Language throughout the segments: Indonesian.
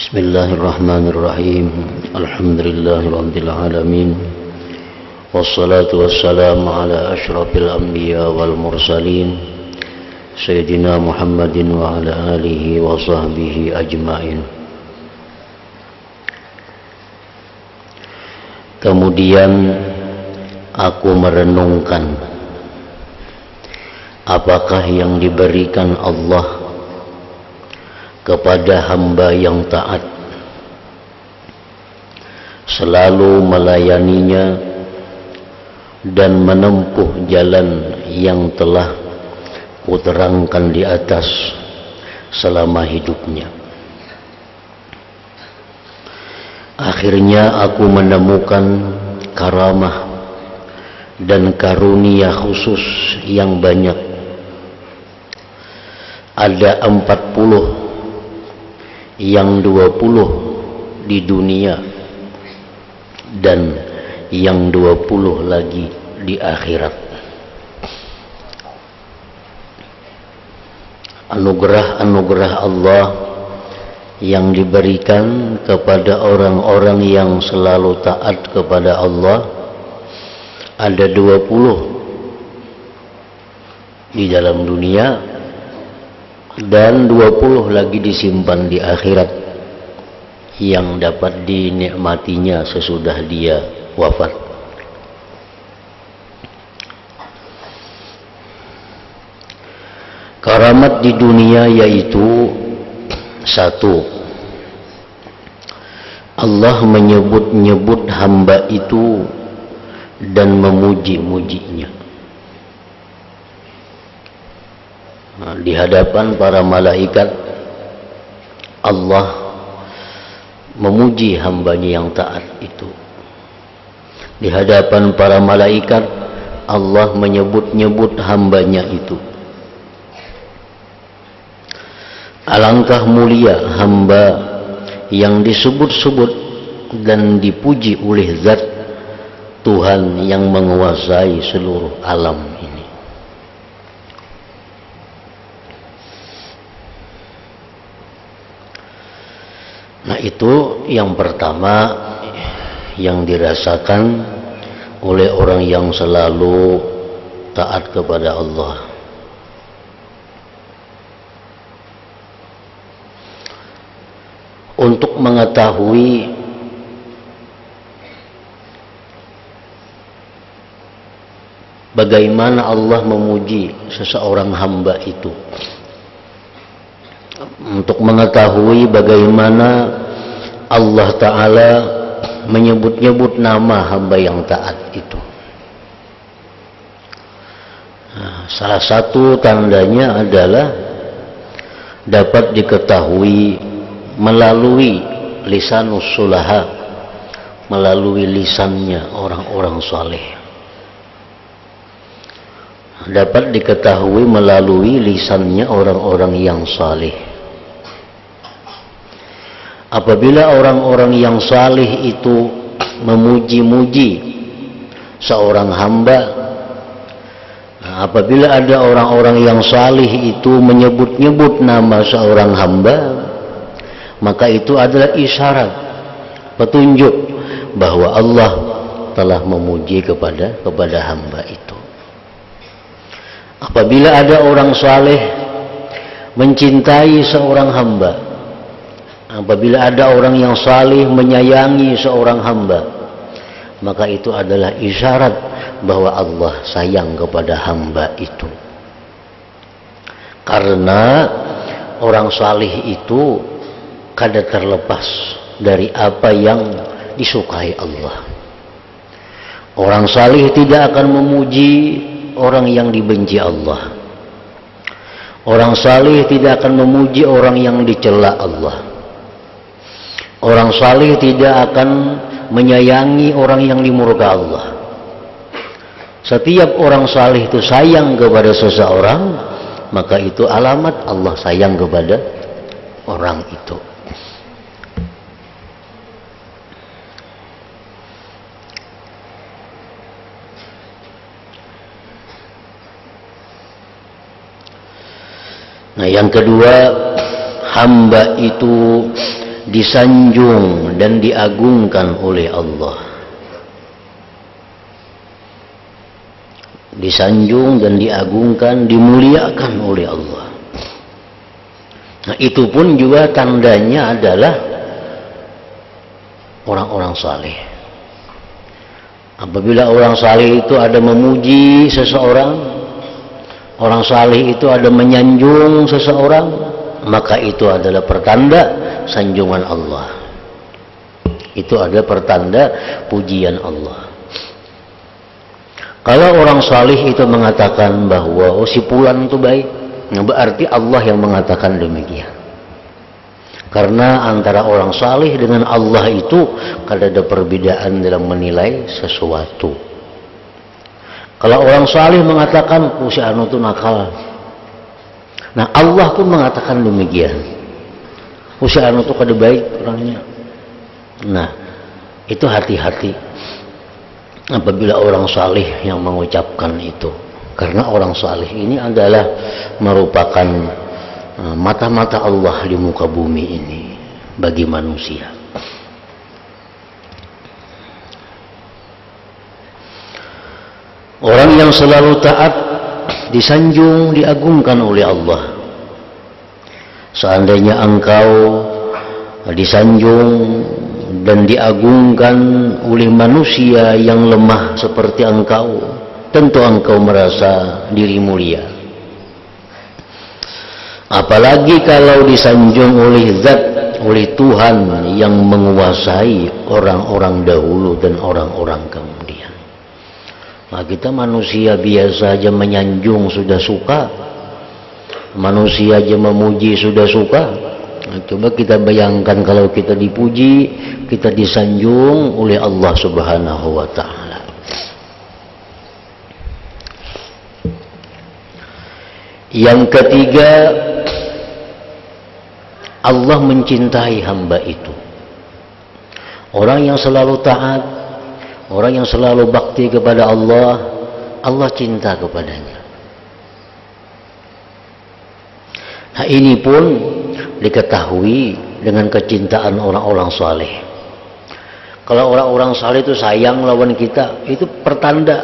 Bismillahirrahmanirrahim. Alhamdulillahirabbil alamin. Wassalatu wassalamu ala asyrafil anbiya wal mursalin Sayyidina Muhammadin wa ala alihi wa sahbihi ajmain. Kemudian aku merenungkan apakah yang diberikan Allah kepada hamba yang taat, selalu melayaninya dan menempuh jalan yang telah kuterangkan di atas selama hidupnya. Akhirnya aku menemukan karamah dan karunia khusus yang banyak. Ada 40, yang 20 di dunia dan yang 20 lagi di akhirat. Anugerah-anugerah Allah yang diberikan kepada orang-orang yang selalu taat kepada Allah ada 20 di dalam dunia dan 20 lagi disimpan di akhirat yang dapat dinikmatinya sesudah dia wafat. Karamat di dunia yaitu satu, Allah menyebut-nyebut hamba itu dan memuji-mujinya. Di hadapan para malaikat Allah memuji hambanya yang taat itu. Di hadapan para malaikat Allah menyebut-nyebut hambanya itu. Alangkah mulia hamba yang disebut-sebut dan dipuji oleh zat Tuhan yang menguasai seluruh alam ini. Nah, itu yang pertama yang dirasakan oleh orang yang selalu taat kepada Allah. Untuk mengetahui bagaimana Allah memuji seseorang hamba itu, untuk mengetahui bagaimana Allah Ta'ala menyebut-nyebut nama hamba yang taat itu. Nah, salah satu tandanya adalah dapat diketahui melalui lisanus sulaha, melalui lisannya orang-orang saleh. Dapat diketahui melalui lisannya orang-orang yang saleh. Apabila orang-orang yang saleh itu memuji-muji seorang hamba, apabila ada orang-orang yang saleh itu menyebut-nyebut nama seorang hamba, maka itu adalah isyarat, petunjuk bahwa Allah telah memuji kepada hamba itu. Apabila ada orang saleh mencintai seorang hamba, apabila ada orang yang saleh menyayangi seorang hamba, maka itu adalah isyarat bahwa Allah sayang kepada hamba itu. Karena orang saleh itu kada terlepas dari apa yang disukai Allah. Orang saleh tidak akan memuji orang yang dibenci Allah. Orang saleh tidak akan memuji orang yang dicela Allah. Orang saleh tidak akan menyayangi orang yang dimurka Allah. Setiap orang saleh itu sayang kepada seseorang, maka itu alamat Allah sayang kepada orang itu. Nah, yang kedua, hamba itu disanjung dan diagungkan oleh Allah. Disanjung dan diagungkan, dimuliakan oleh Allah. Nah, itu pun juga tandanya adalah orang-orang saleh. Apabila orang saleh itu ada memuji seseorang, orang saleh itu ada menyanjung seseorang, maka itu adalah pertanda sanjungan Allah. Itu adalah pertanda pujian Allah. Kalau orang saleh itu mengatakan bahwa si fulan itu baik, berarti Allah yang mengatakan demikian. Karena antara orang saleh dengan Allah itu kada ada perbedaan dalam menilai sesuatu. Kalau orang saleh mengatakan si anu itu nakal, nah Allah pun mengatakan demikian. Si anu itu kada baik orangnya. Nah, itu hati-hati apabila orang saleh yang mengucapkan itu, karena orang saleh ini adalah merupakan mata-mata Allah di muka bumi ini bagi manusia. Orang yang selalu taat disanjung, diagungkan oleh Allah. Seandainya engkau disanjung dan diagungkan oleh manusia yang lemah seperti engkau, tentu engkau merasa diri mulia. Apalagi kalau disanjung oleh zat, oleh Tuhan yang menguasai orang-orang dahulu dan orang-orang kemudian. Nah, kita manusia biasa aja menyanjung sudah suka, manusia aja memuji sudah suka. Nah, coba kita bayangkan kalau kita dipuji, kita disanjung oleh Allah Subhanahu wa ta'ala. Yang ketiga, Allah mencintai hamba itu. Orang yang selalu taat, orang yang selalu bakti kepada Allah, Allah cinta kepadanya. Nah, ini pun diketahui dengan kecintaan orang-orang saleh. Kalau orang-orang saleh itu sayang lawan kita, itu pertanda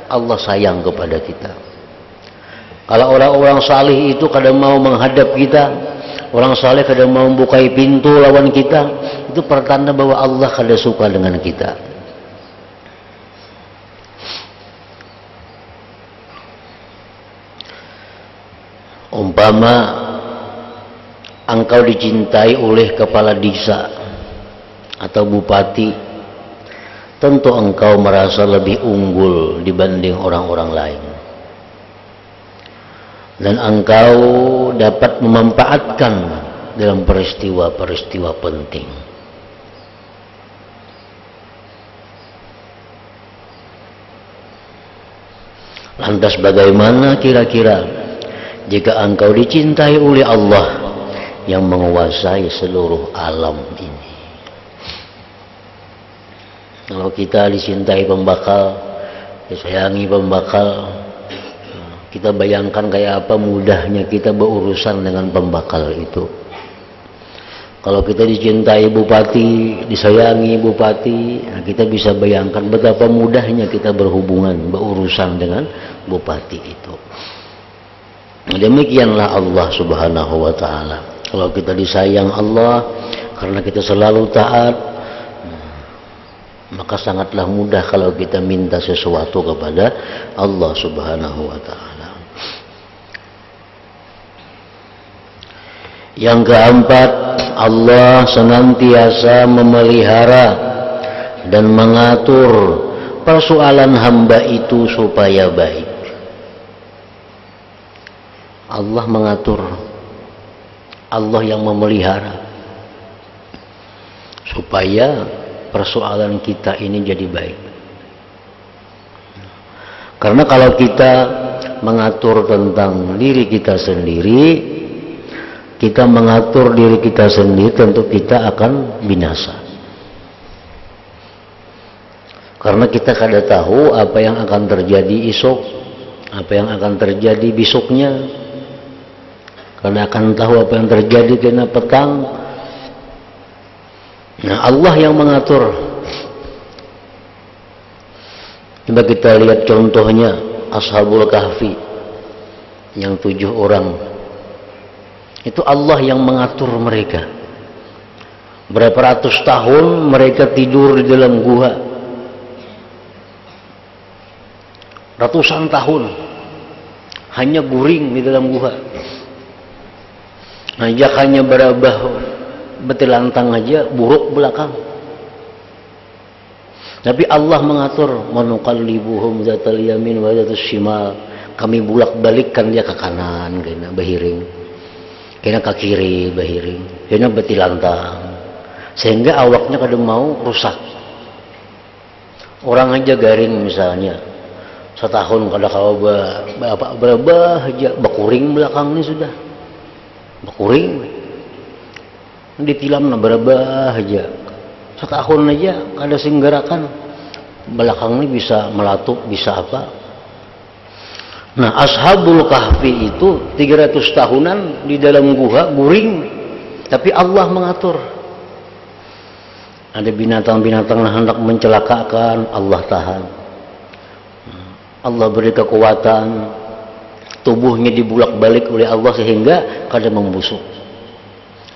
Allah sayang kepada kita. Kalau orang-orang saleh itu kadang mau menghadap kita, orang saleh kadang mau membukai pintu lawan kita, itu pertanda bahwa Allah kadang suka dengan kita. Umpama engkau dicintai oleh kepala desa atau bupati, tentu engkau merasa lebih unggul dibanding orang-orang lain. Dan engkau dapat memanfaatkan dalam peristiwa-peristiwa penting. Lantas bagaimana kira-kira jika engkau dicintai oleh Allah yang menguasai seluruh alam ini? Kalau kita dicintai pembakal, disayangi pembakal, kita bayangkan kayak apa mudahnya kita berurusan dengan pembakal itu. Kalau kita dicintai bupati, disayangi bupati, nah kita bisa bayangkan betapa mudahnya kita berhubungan, berurusan dengan bupati itu. Demikianlah Allah Subhanahu wa ta'ala. Kalau kita disayang Allah karena kita selalu taat, maka sangatlah mudah kalau kita minta sesuatu kepada Allah Subhanahu wa ta'ala. Yang keempat, Allah senantiasa memelihara dan mengatur persoalan hamba itu supaya baik. Allah mengatur, Allah yang memelihara supaya persoalan kita ini jadi baik. Karena kalau kita mengatur tentang diri kita sendiri, kita mengatur diri kita sendiri, tentu kita akan binasa. Karena kita kada tahu apa yang akan terjadi esok, apa yang akan terjadi besoknya. Karena akan tahu apa yang terjadi kena petang, Nah, Allah yang mengatur. Coba kita lihat contohnya Ashabul Kahfi yang 7 orang. Itu Allah yang mengatur mereka. Berapa ratus tahun mereka tidur di dalam gua. Ratusan tahun hanya guring di dalam gua. Ajak hanya berabah betilantang aja buruk belakang. Tapi Allah mengatur, manuqallibuhum zatal yamin wa zatal shimal. Kami bulak-balikkan dia ke kanan, kena bahiring. Kena ke kiri bahiring. Kena betilantang. Sehingga awaknya kadang mau rusak. Orang aja garing misalnya. Setahun kada kau berabah aja bakuring belakang ini sudah. Bakuring. Ditilam na berabah aja. Setahun aja kada singgarakan belakang ini bisa melatuk, bisa apa. Nah, Ashabul Kahfi itu 300 tahunan di dalam gua guring, tapi Allah mengatur. Ada binatang-binatang yang hendak mencelakakan, Allah tahan. Allah beri kekuatan, tubuhnya dibulak-balik oleh Allah sehingga kada membusuk.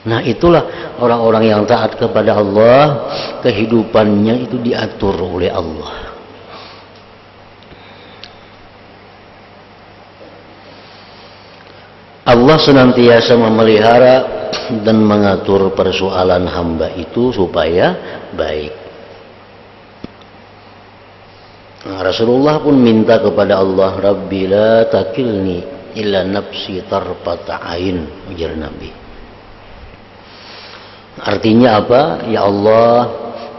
Nah, itulah orang-orang yang taat kepada Allah, kehidupannya itu diatur oleh Allah. Allah senantiasa memelihara dan mengatur persoalan hamba itu supaya baik. Nah, Rasulullah pun minta kepada Allah, Rabbi la takilni illa nafsi tarfata ain, ujar Nabi. Artinya apa? Ya Allah,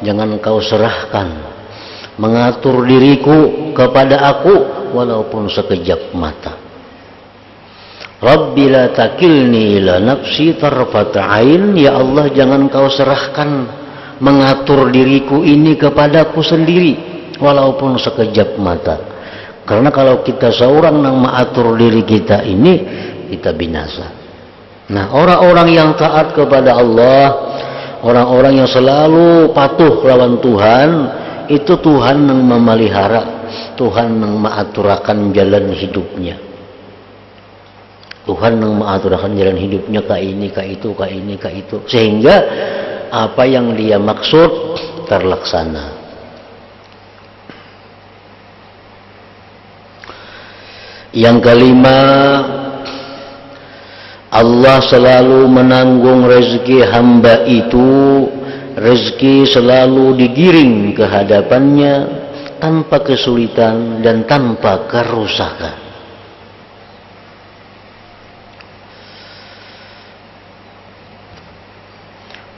jangan kau serahkan mengatur diriku kepada aku walaupun sekejap mata. Rabbi la takilni ila nafsi tarfata ain. Ya Allah, jangan kau serahkan mengatur diriku ini kepadaku sendiri walaupun sekejap mata. Karena kalau kita seorang yang mengatur diri kita ini, kita binasa. Nah, orang-orang yang taat kepada Allah, orang-orang yang selalu patuh lawan Tuhan, itu Tuhan yang memelihara, Tuhan yang mengaturakan jalan hidupnya. Tuhan yang mengaturakan jalan hidupnya ke ini, ke itu, ke ini, ke itu. Sehingga apa yang dia maksud terlaksana. Yang kelima, Allah selalu menanggung rezeki hamba itu. Rezeki selalu digiring ke hadapannya tanpa kesulitan dan tanpa kerusakan.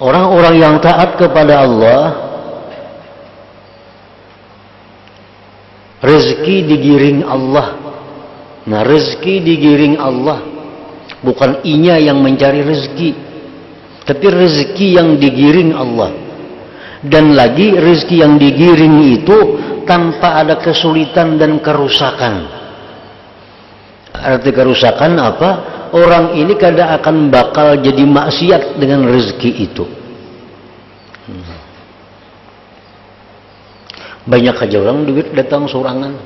Orang-orang yang taat kepada Allah, rezeki digiring Allah. Nah, rezeki digiring Allah. Bukan inya yang mencari rezeki, tapi rezeki yang digiring Allah. Dan lagi rezeki yang digiring itu tanpa ada kesulitan dan kerusakan. Arti kerusakan apa? Orang ini kada akan bakal jadi maksiat dengan rezeki itu. Banyak aja orang duit datang sorangan,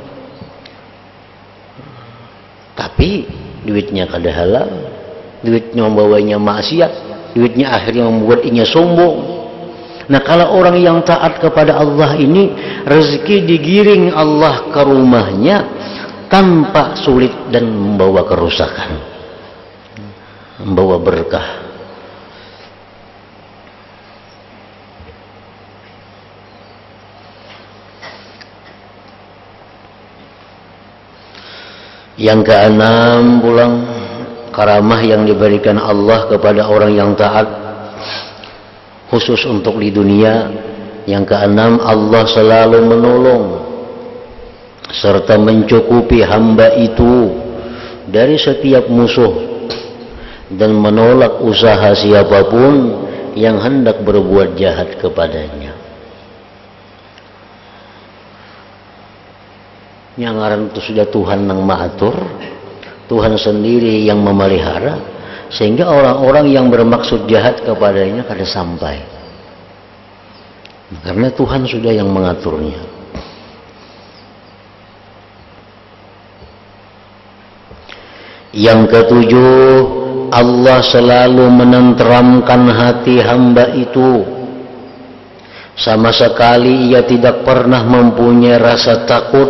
tapi duitnya kada halal, duitnya membawanya maksiat, duitnya akhirnya membuat inya sombong. Nah, kalau orang yang taat kepada Allah ini, rezeki digiring Allah ke rumahnya tanpa sulit dan membawa kerusakan, membawa berkah. Yang keenam pulang, karamah yang diberikan Allah kepada orang yang taat khusus untuk di dunia. Yang keenam, Allah selalu menolong serta mencukupi hamba itu dari setiap musuh dan menolak usaha siapapun yang hendak berbuat jahat kepadanya. Yang ngaran itu sudah Tuhan yang mengatur, Tuhan sendiri yang memelihara, sehingga orang-orang yang bermaksud jahat kepadanya kada sampai. Karena Tuhan sudah yang mengaturnya. Yang ketujuh, Allah selalu menenteramkan hati hamba itu. Sama sekali ia tidak pernah mempunyai rasa takut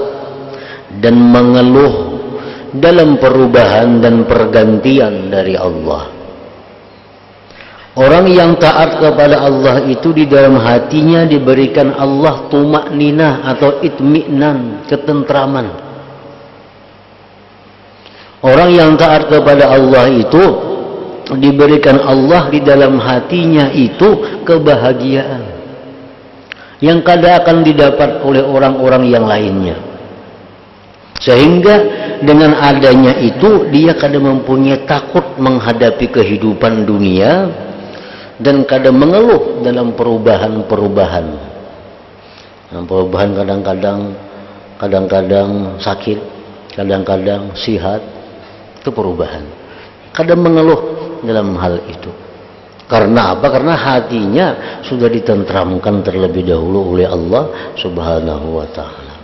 dan mengeluh dalam perubahan dan pergantian dari Allah. Orang yang taat kepada Allah itu di dalam hatinya diberikan Allah tumakninah atau itminan, ketentraman. Orang yang taat kepada Allah itu diberikan Allah di dalam hatinya itu kebahagiaan yang kadang akan didapat oleh orang-orang yang lainnya. Sehingga dengan adanya itu dia kadang mempunyai takut menghadapi kehidupan dunia dan kadang mengeluh dalam perubahan-perubahan. Perubahan kadang-kadang sakit, kadang-kadang sihat, itu perubahan. Kadang mengeluh dalam hal itu. Karena apa? Karena hatinya sudah ditentramkan terlebih dahulu oleh Allah Subhanahu wa ta'ala.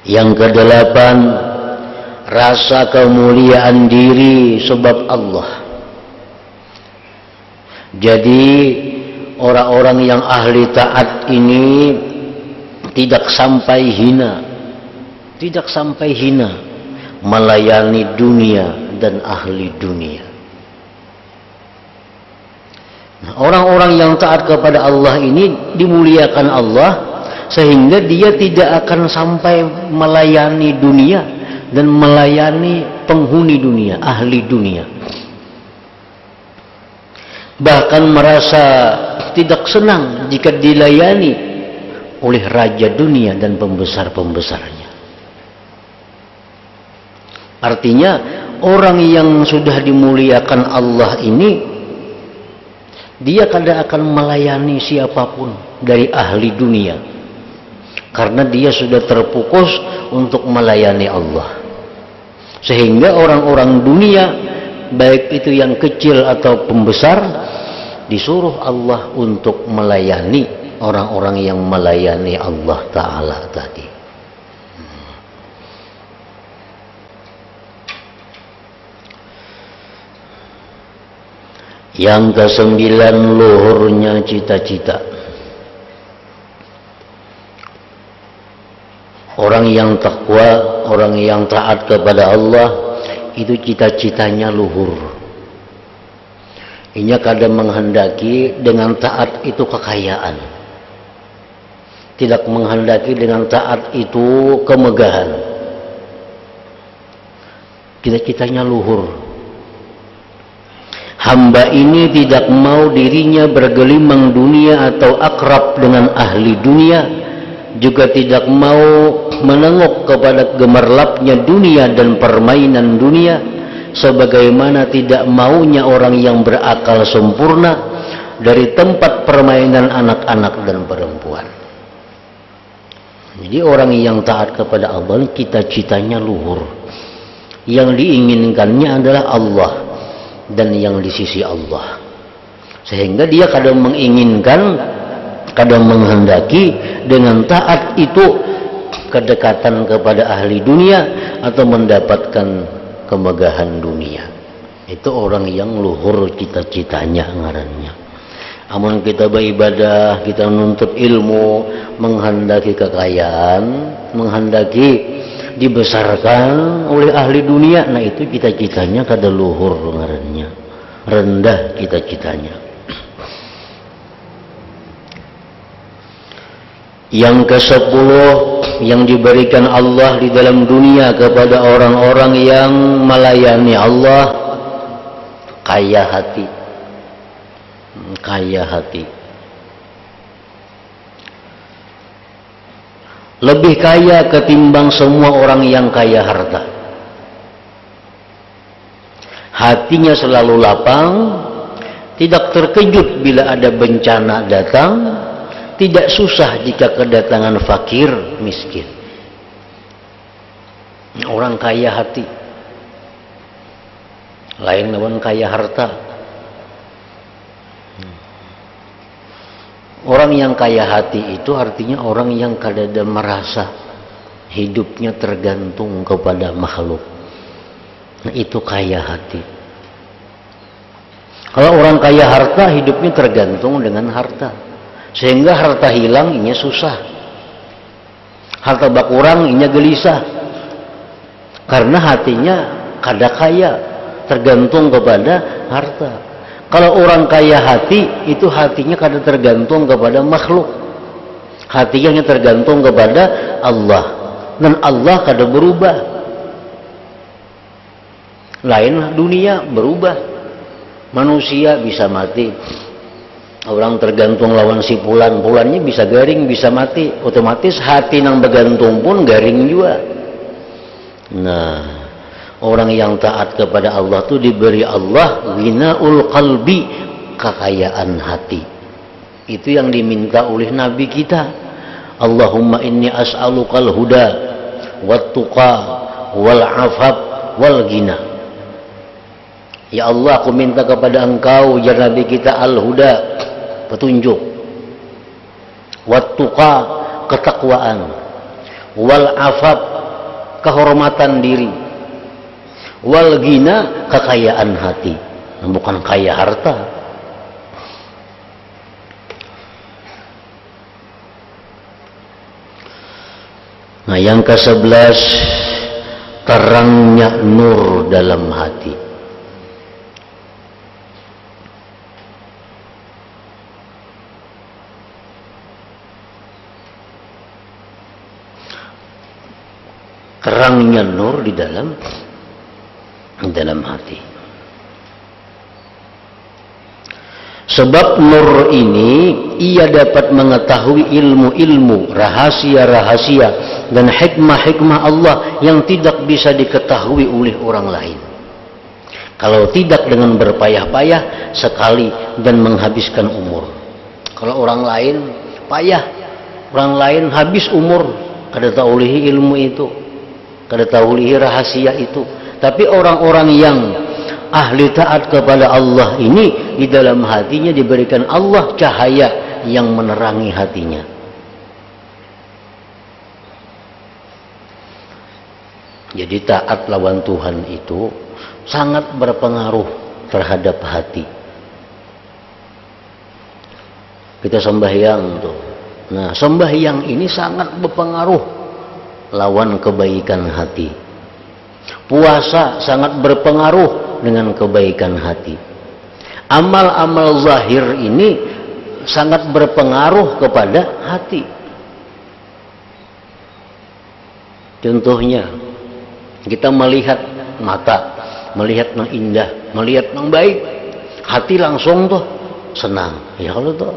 Yang kedelapan, rasa kemuliaan diri sebab Allah. Jadi orang-orang yang ahli taat ini tidak sampai hina melayani dunia dan ahli dunia. Nah, orang-orang yang taat kepada Allah ini dimuliakan Allah sehingga dia tidak akan sampai melayani dunia dan melayani penghuni dunia, ahli dunia. Bahkan merasa tidak senang jika dilayani oleh raja dunia dan pembesar-pembesarnya. Artinya orang yang sudah dimuliakan Allah ini dia kadang akan melayani siapapun dari ahli dunia karena dia sudah terfokus untuk melayani Allah. Sehingga orang-orang dunia baik itu yang kecil atau pembesar disuruh Allah untuk melayani orang-orang yang melayani Allah Ta'ala tadi. Yang kesembilan, luhurnya cita-cita. Orang yang takwa, orang yang taat kepada Allah itu cita-citanya luhur. Ini kadang menghendaki dengan taat itu kekayaan. Tidak menghendaki dengan taat itu kemegahan. Cita-citanya luhur. Hamba ini tidak mau dirinya bergelimang dunia atau akrab dengan ahli dunia, juga tidak mau menengok kepada gemerlapnya dunia dan permainan dunia, sebagaimana tidak maunya orang yang berakal sempurna dari tempat permainan anak-anak dan perempuan. Jadi orang yang taat kepada Allah cita-citanya luhur. Yang diinginkannya adalah Allah dan yang di sisi Allah. Sehingga dia kadang menginginkan, kadang menghendaki dengan taat itu kedekatan kepada ahli dunia atau mendapatkan kemegahan dunia. Itu orang yang luhur cita-citanya ngarannya. Amun kita beribadah, kita menuntut ilmu, menghendaki kekayaan, menghendaki dibesarkan oleh ahli dunia, nah itu cita-citanya kada luhur ngarannya, rendah cita-citanya. Yang ke-10 yang diberikan Allah di dalam dunia kepada orang-orang yang melayani Allah, kaya hati. Kaya hati. Lebih kaya ketimbang semua orang yang kaya harta. Hatinya selalu lapang, tidak terkejut bila ada bencana datang, tidak susah jika kedatangan fakir miskin. Orang kaya hati, lain lawan kaya harta. Orang yang kaya hati itu artinya orang yang kadada merasa hidupnya tergantung kepada makhluk. Nah, itu kaya hati. Kalau orang kaya harta, hidupnya tergantung dengan harta. Sehingga harta hilang, inya susah. Harta bakurang, inya gelisah. Karena hatinya kada kaya, tergantung kepada harta. Kalau orang kaya hati, itu hatinya kada tergantung kepada makhluk. Hatinya hanya tergantung kepada Allah. Dan Allah kada berubah. Lain dunia berubah. Manusia bisa mati. Orang tergantung lawan si Fulan. Fulannya bisa garing, bisa mati. Otomatis hati nang bergantung pun garing juga. Nah, orang yang taat kepada Allah itu diberi Allah ghinaul qalbi, kekayaan hati. Itu yang diminta oleh Nabi kita. Allahumma inni as'alukal huda wat tuqa wal afaf wal ghina. Ya Allah, aku minta kepada Engkau ya Nabi kita al-huda, petunjuk, wat tuqa, ketakwaan, wal afaf, kehormatan diri, wal ghina, kekayaan hati, bukan kaya harta. Nah, yang ke-11, terangnya nur dalam hati. Terangnya nur di dalam hati. Sebab nur ini ia dapat mengetahui ilmu-ilmu, rahasia-rahasia dan hikmah-hikmah Allah yang tidak bisa diketahui oleh orang lain. Kalau tidak dengan berpayah-payah sekali dan menghabiskan umur. Kalau orang lain payah, orang lain habis umur, kada taulihi ilmu itu, kada taulihi rahasia itu. Tapi orang-orang yang ahli taat kepada Allah ini, di dalam hatinya diberikan Allah cahaya yang menerangi hatinya. Jadi taat lawan Tuhan itu sangat berpengaruh terhadap hati. Kita sembahyang tuh. Nah, sembahyang ini sangat berpengaruh lawan kebaikan hati. Puasa sangat berpengaruh dengan kebaikan hati. Amal-amal zahir ini sangat berpengaruh kepada hati. Contohnya, kita melihat mata, melihat yang indah, melihat yang baik, hati langsung tuh senang. Ya kalau tuh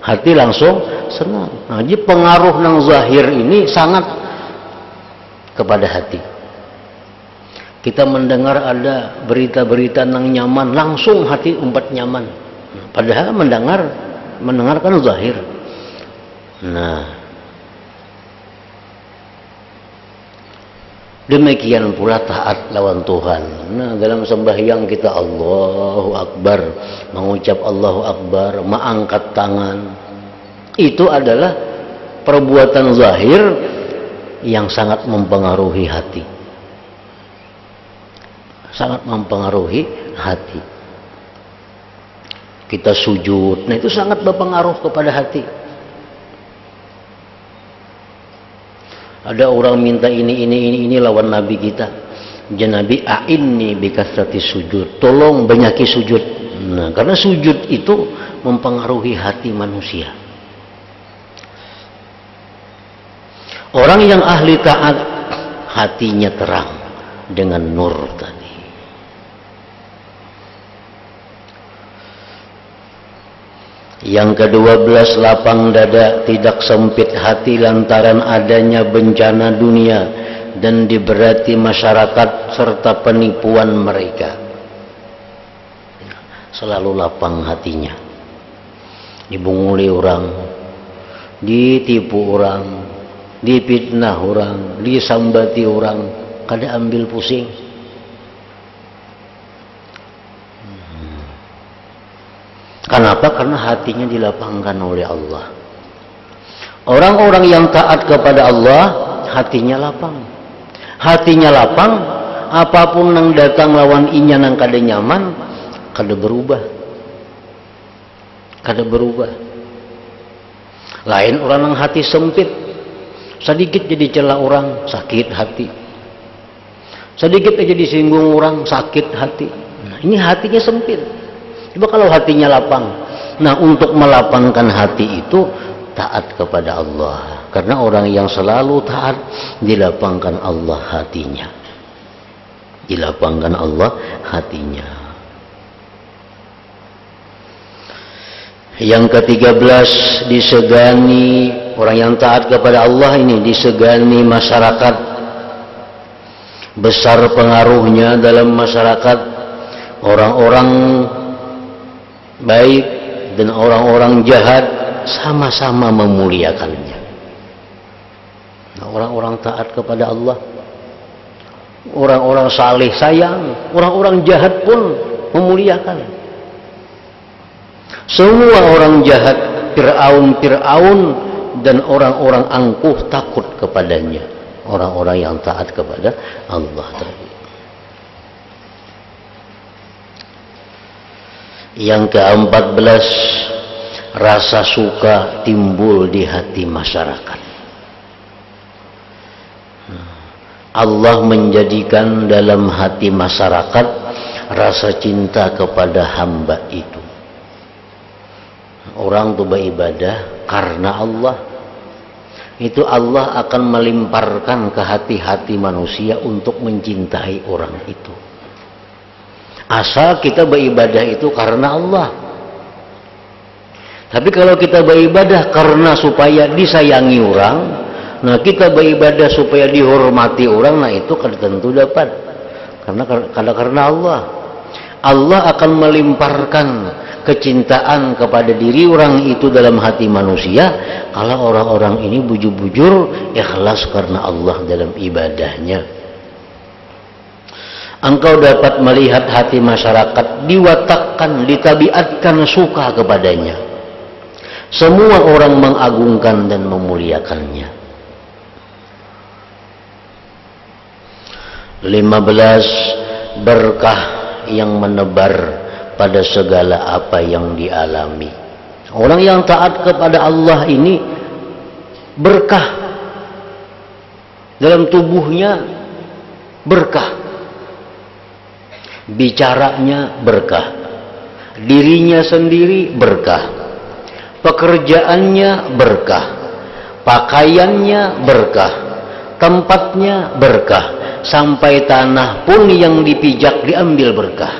hati langsung senang. Nah, jadi pengaruh yang zahir ini sangat kepada hati. Kita mendengar ada berita-berita yang nyaman, langsung hati umpat nyaman. Padahal mendengar kan zahir. Nah, demikian pula taat lawan Tuhan. Nah, dalam sembahyang kita Allahu Akbar, mengucap Allahu Akbar, mengangkat tangan. Itu adalah perbuatan zahir yang sangat mempengaruhi hati. Sangat mempengaruhi hati. Kita sujud, nah itu sangat berpengaruh kepada hati. Ada orang minta ini lawan Nabi kita. Jadi Nabi a'inni bikasrati sujud. Tolong banyaki sujud. Nah, karena sujud itu mempengaruhi hati manusia. Orang yang ahli taat, hatinya terang dengan nur tadi. Yang ke-12, lapang dada, tidak sempit hati lantaran adanya bencana dunia dan diberati masyarakat serta penipuan mereka. Selalu lapang hatinya. Dibunguli orang, ditipu orang, dipitnah orang, disambati orang, kada ambil pusing. Kenapa? Karena hatinya dilapangkan oleh Allah. Orang-orang yang taat kepada Allah, hatinya lapang. Hatinya lapang, apapun yang datang lawan inya nang kada nyaman, kada berubah. Kada berubah. Lain orang yang hati sempit, sedikit jadi celah orang, sakit hati. Sedikit aja disinggung orang, sakit hati. Nah, ini hatinya sempit. Coba kalau hatinya lapang. Nah, untuk melapangkan hati itu taat kepada Allah. Karena orang yang selalu taat, dilapangkan Allah hatinya. Dilapangkan Allah hatinya. Yang ke-13, disegani orang yang taat kepada Allah ini, disegani masyarakat. Besar pengaruhnya dalam masyarakat. Orang-orang baik dan orang-orang jahat sama-sama memuliakannya. Nah, orang-orang taat kepada Allah, orang-orang saleh sayang, orang-orang jahat pun memuliakan. Semua orang jahat, Fir'aun dan orang-orang angkuh takut kepadanya. Orang-orang yang taat kepada Allah tadi. Yang ke-14, rasa suka timbul di hati masyarakat. Allah menjadikan dalam hati masyarakat rasa cinta kepada hamba itu. Orang itu beribadah karena Allah. Itu Allah akan melimparkan ke hati-hati manusia untuk mencintai orang itu. Asal kita beribadah itu karena Allah. Tapi kalau kita beribadah karena supaya disayangi orang, nah kita beribadah supaya dihormati orang, nah itu kan tentu dapat. Karena Allah. Allah akan melimparkan kecintaan kepada diri orang itu dalam hati manusia kalau orang-orang ini bujur-bujur ikhlas karena Allah dalam ibadahnya. Engkau dapat melihat hati masyarakat diwatakkan, ditabiatkan suka kepadanya. Semua orang mengagungkan dan memuliakannya. 15, berkah yang menebar pada segala apa yang dialami. Orang yang taat kepada Allah ini berkah dalam tubuhnya, berkah bicaranya, berkah dirinya sendiri, berkah pekerjaannya, berkah pakaiannya, berkah tempatnya, berkah sampai tanah pun yang dipijak diambil berkah.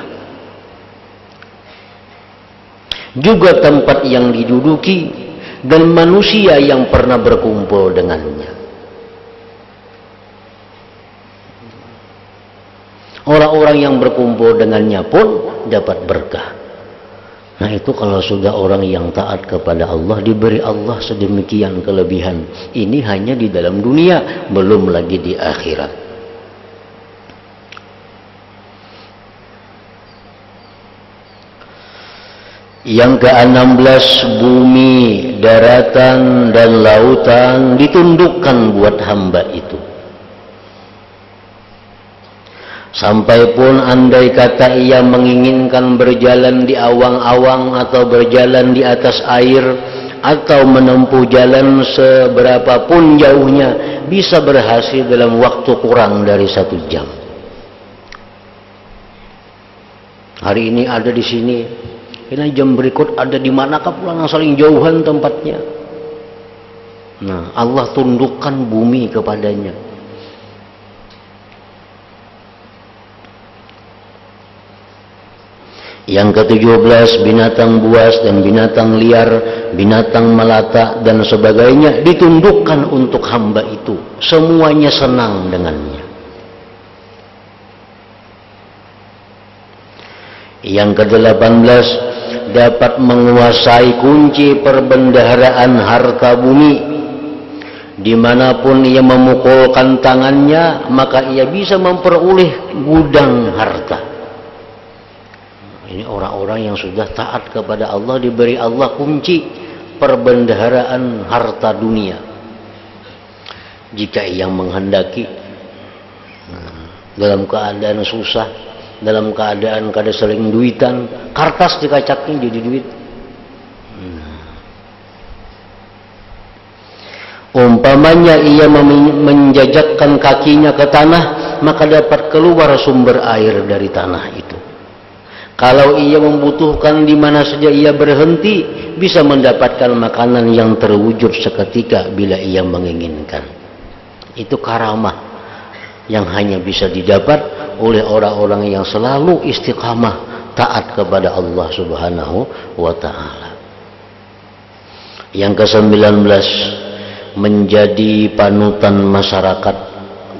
Juga tempat yang diduduki dan manusia yang pernah berkumpul dengannya. Orang-orang yang berkumpul dengannya pun dapat berkah. Nah itu kalau sudah orang yang taat kepada Allah, diberi Allah sedemikian kelebihan. Ini hanya di dalam dunia, belum lagi di akhirat. Yang ke-16, bumi, daratan, dan lautan ditundukkan buat hamba itu. Sampai pun andai kata ia menginginkan berjalan di awang-awang atau berjalan di atas air atau menempuh jalan seberapapun jauhnya, bisa berhasil dalam waktu kurang dari 1 jam. Hari ini ada di sini, ini jam berikut ada di manakah pula yang saling jauhan tempatnya. Nah, Allah tundukkan bumi kepadanya. Yang ke-17, binatang buas dan binatang liar, binatang melata dan sebagainya ditundukkan untuk hamba itu. Semuanya senang dengannya. Yang ke-18, dapat menguasai kunci perbendaharaan harta bumi. Dimanapun ia memukulkan tangannya, maka ia bisa memperoleh gudang harta. Ini orang-orang yang sudah taat kepada Allah, diberi Allah kunci perbendaharaan harta dunia. Jika ia menghendaki, dalam keadaan susah, dalam keadaan kada sering duitan, kertas dikacaknya jadi duit. Umpamanya ia menjajakkan kakinya ke tanah, maka dapat keluar sumber air dari tanah itu. Kalau ia membutuhkan di mana saja ia berhenti, bisa mendapatkan makanan yang terwujud seketika bila ia menginginkan. Itu karamah yang hanya bisa didapat oleh orang-orang yang selalu istiqamah taat kepada Allah Subhanahu wa ta'ala. Yang ke-19, menjadi panutan masyarakat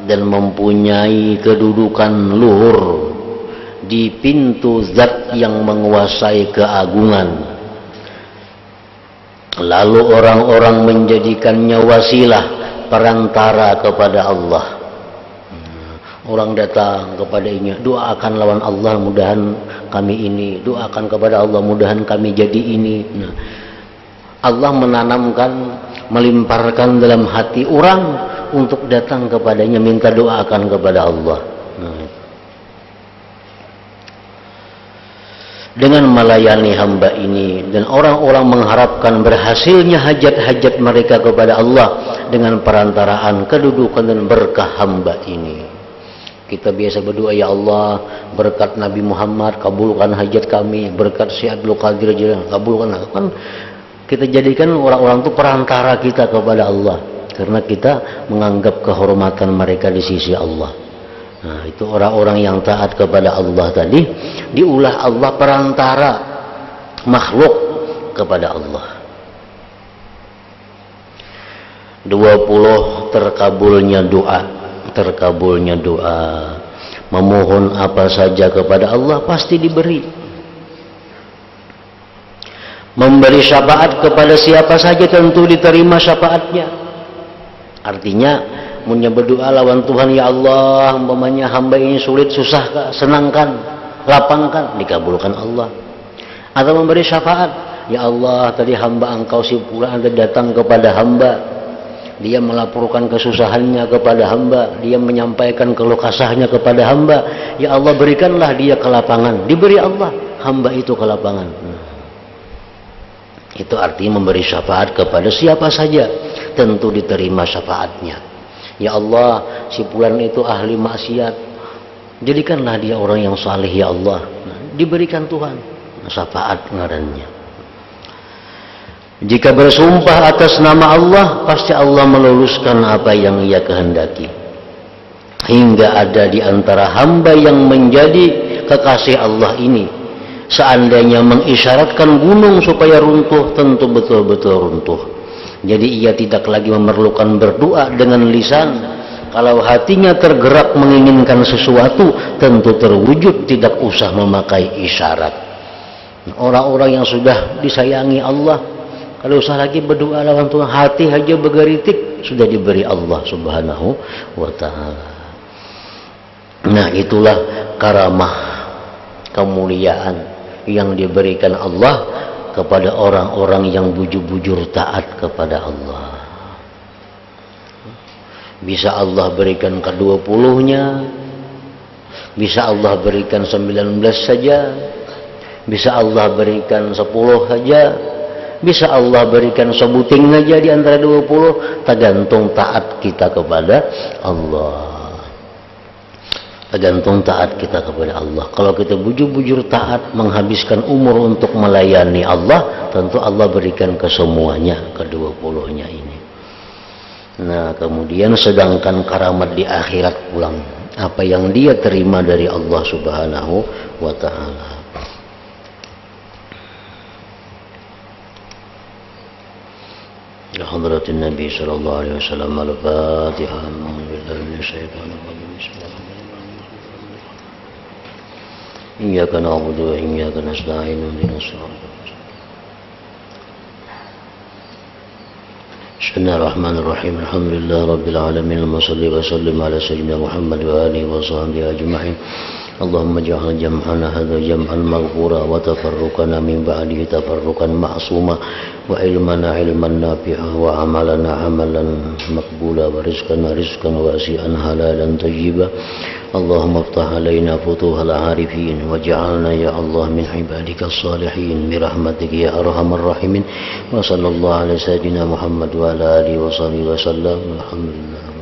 dan mempunyai kedudukan luhur di pintu zat yang menguasai keagungan. Lalu orang-orang menjadikannya wasilah, perantara kepada Allah. Orang datang kepadanya, doakan lawan Allah mudahan kami ini, doakan kepada Allah mudahan kami jadi ini. Allah menanamkan, melimparkan dalam hati orang untuk datang kepadanya minta doakan kepada Allah. Dengan melayani hamba ini, dan orang-orang mengharapkan berhasilnya hajat-hajat mereka kepada Allah dengan perantaraan kedudukan dan berkah hamba ini. Kita biasa berdoa, ya Allah berkat Nabi Muhammad kabulkan hajat kami, berkat Syekh Abdul Qadir kabulkan. Kan kita jadikan orang-orang itu perantara kita kepada Allah, karena kita menganggap kehormatan mereka di sisi Allah. Nah, itu orang-orang yang taat kepada Allah tadi, diulah Allah perantara makhluk kepada Allah. 20, terkabulnya doa. Memohon apa saja kepada Allah pasti diberi. Memberi syafaat kepada siapa saja tentu diterima syafaatnya. Artinya punya berdoa lawan Tuhan, ya Allah umpamanya hamba ini sulit, susah, senangkan, lapangkan, dikabulkan Allah. Atau memberi syafaat, ya Allah tadi hamba engkau si fulan ada datang kepada hamba, dia melaporkan kesusahannya kepada hamba, dia menyampaikan keluh kesahnya kepada hamba, ya Allah berikanlah dia kelapangan, diberi Allah hamba itu kelapangan. Itu artinya memberi syafaat kepada siapa saja tentu diterima syafaatnya. Ya Allah, si fulan itu ahli maksiat, jadikanlah dia orang yang saleh ya Allah. Diberikan Tuhan syafaat ngarannya. Jika bersumpah atas nama Allah, pasti Allah meluluskan apa yang ia kehendaki. Hingga ada di antara hamba yang menjadi kekasih Allah ini, seandainya mengisyaratkan gunung supaya runtuh, tentu betul-betul runtuh. Jadi ia tidak lagi memerlukan berdoa dengan lisan. Kalau hatinya tergerak menginginkan sesuatu, tentu terwujud, tidak usah memakai isyarat. Orang-orang yang sudah disayangi Allah, kalau usah lagi berdoa lawan Tuhan, hati aja bergeritik, sudah diberi Allah Subhanahu wa ta'ala. Nah, itulah karamah, kemuliaan yang diberikan Allah kepada orang-orang yang bujur-bujur taat kepada Allah. Bisa Allah berikan ke-20-nya, bisa Allah berikan 19 saja, bisa Allah berikan 10 saja, bisa Allah berikan sebuting saja di antara 20, tergantung taat kita kepada Allah. Tergantung taat kita kepada Allah. Kalau kita bujur-bujur taat, menghabiskan umur untuk melayani Allah, tentu Allah berikan ke semuanya, ke-20-nya ini. Nah, kemudian sedangkan karamat di akhirat pulang, apa yang dia terima dari Allah Subhanahu wa ta'ala. Ya hadratin Nabi sallallahu alaihi wasallam, al-Fatihah. Bismillahirrahmanirrahim. Bismillahirrahmanirrahim. Iyyaka na'budu wa iyyaka nasta'in. Ihdinas siratal mustaqim. Bismillahirrahmanirrahim. Alhamdulillah rabbil alamin. Shalli wa sallim ala sayyidina Muhammad wa alihi wa sahbihi ajma'in. اللهم اجعل جمعنا هذا جمعا مغفورا وتفرقنا من بعده تفرقا معصوما وعلمنا علما نافعا وعملنا عملا مقبولا ورزقنا رزقا واسعا حلالا طيبا اللهم افتح علينا فتوح العارفين واجعلنا يا الله من عبادك الصالحين برحمتك يا ارحم الراحمين وصلى الله على سيدنا محمد وعلى اله وصحبه وسلم الحمد لله.